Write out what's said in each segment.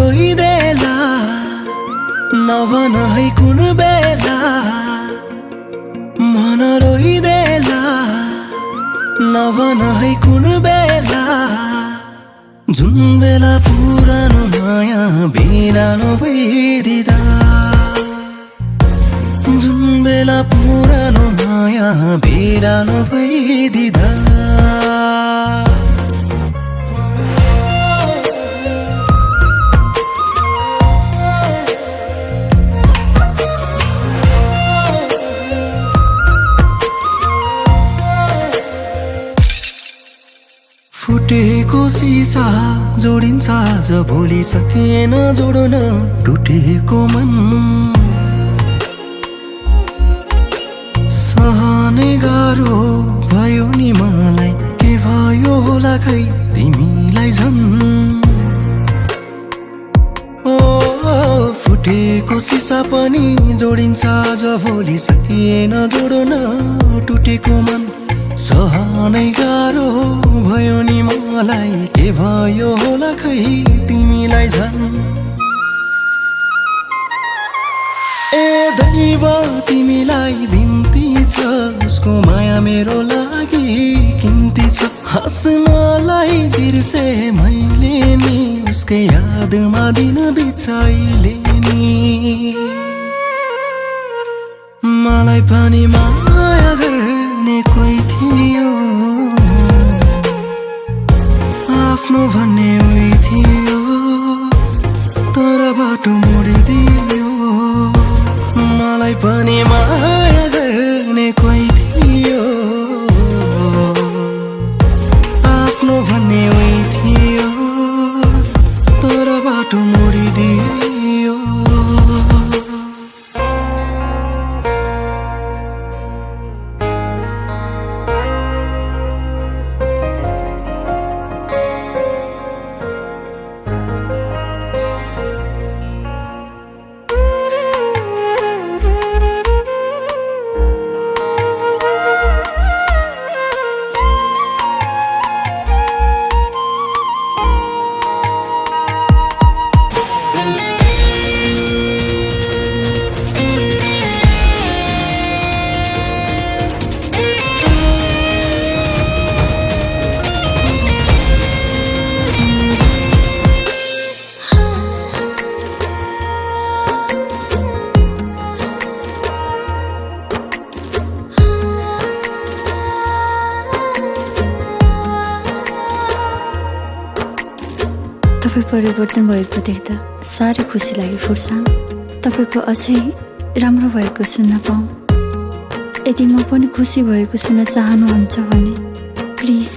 रोइदेला नभन है कुन बेला मन रोइदेला नभन है कुन बेला जुन बेला पुरानो माया बिरानो भइदिदा जुन बेला पुरानो माया बिरानो भइदिदा फुटेको सिसा जोडिन्छ आज भोलि सकिएन जोड्न टुटेको मन सहनै गाह्रो भयो नि मलाई के भयो होला खै तिमीलाई झन् ओ फुटेको सिसा पनि जोडिन्छ आज भोलि सकिएन जोड्न टुटेको मन सहनै गाह्रो भयो नि मलाई के भयो होला खै तिमीलाई झन् ए दैव तिमीलाई बिन्ती छ उसको माया मेरो लागि किम्ती छ हाँस्नलाई बिर्से मैले नि उसकै यादमा दिन बिचाइले नि मलाई पनि माया गर्ने कोही थियो आफ्नो भन्ने उही थियो तर बाटो मोडिदियो मलाई पनि माया गर्ने कोही थियो आफ्नो भन्ने उही थियो तर बाटो मोडिदियो तपाईँ परिवर्तन भएको देख्दा साह्रै खुसी लाग्यो फुर्सान तपाईँको अझै राम्रो भएको सुन्न पाऊँ यदि म पनि खुसी भएको सुन्न चाहनुहुन्छ भने प्लिज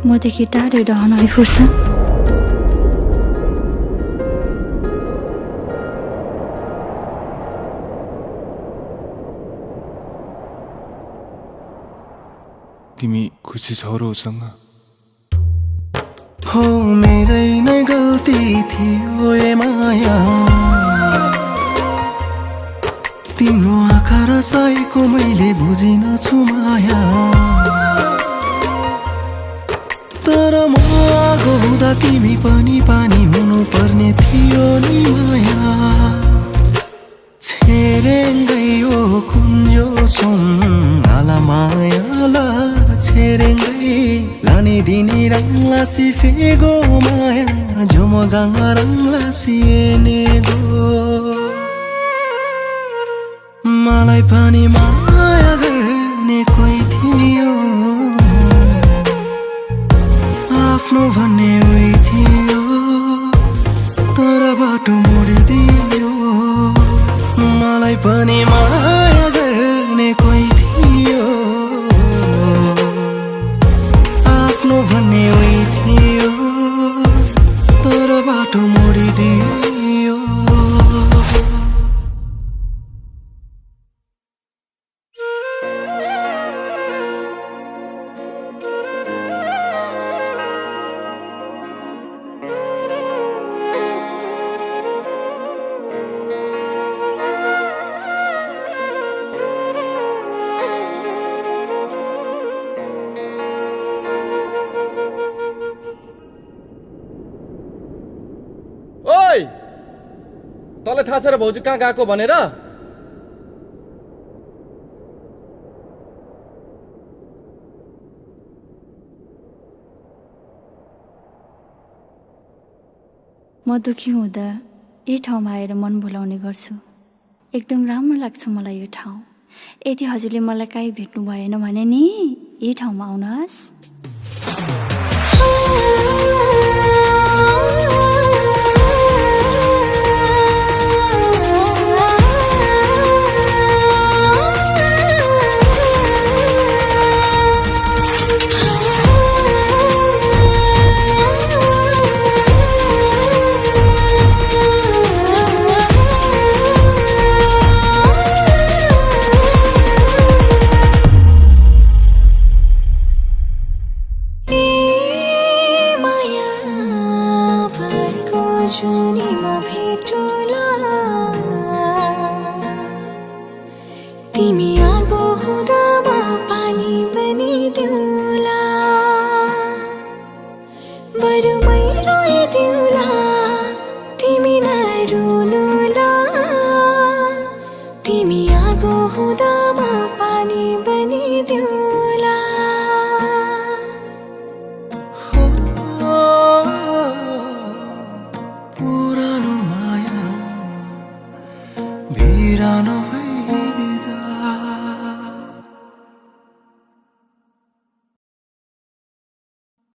मदेखि टाढै रहन है फुर्सान तिमी खुसी छौ र उसँग हो मेरै नै गल्ती थियो ए माया तिम्रो आँखा रसाएको मैले बुझिन छु माया तर म आगो हुँदा तिमी पनि पानी हुनु पर्ने थियो नि माया छेरेङ्गै ओ कुन्जो सुन आला मायाला छेरेङ्गै लाने दिनी रङ्ला सिफेगो माया झमगाङ्गा रङ्ला सिएने गो मलाई पनि माया गर्ने कोही थियो आफ्नो भन्ने उही थियो तर बाटो मोडिदियो मलाई पनि माया गर्ने कोही थियो आफ्नो भन्ने उही थियो तर बाटो मोडिदियो तँलाई थाहा छ र भाउजू कहाँ गएको भनेर? म दुखी हुँदा यही ठाउँमा आएर मन भुलाउने गर्छु। एकदम राम्रो लाग्छ मलाई यो ठाउँ। यदि हजुरले मलाई काहीँ भेट्नु भएन भने नि यही ठाउँमा आउनुहोस्। तिमी आगो हुँदा म पानी बनिदिउँला, बरु मै रोइदिउँला, तिमी नरुनुला। तिमी आगो हुँदा म पानी बनिदिउँला। पुरानो माया बिरानो भइदियो।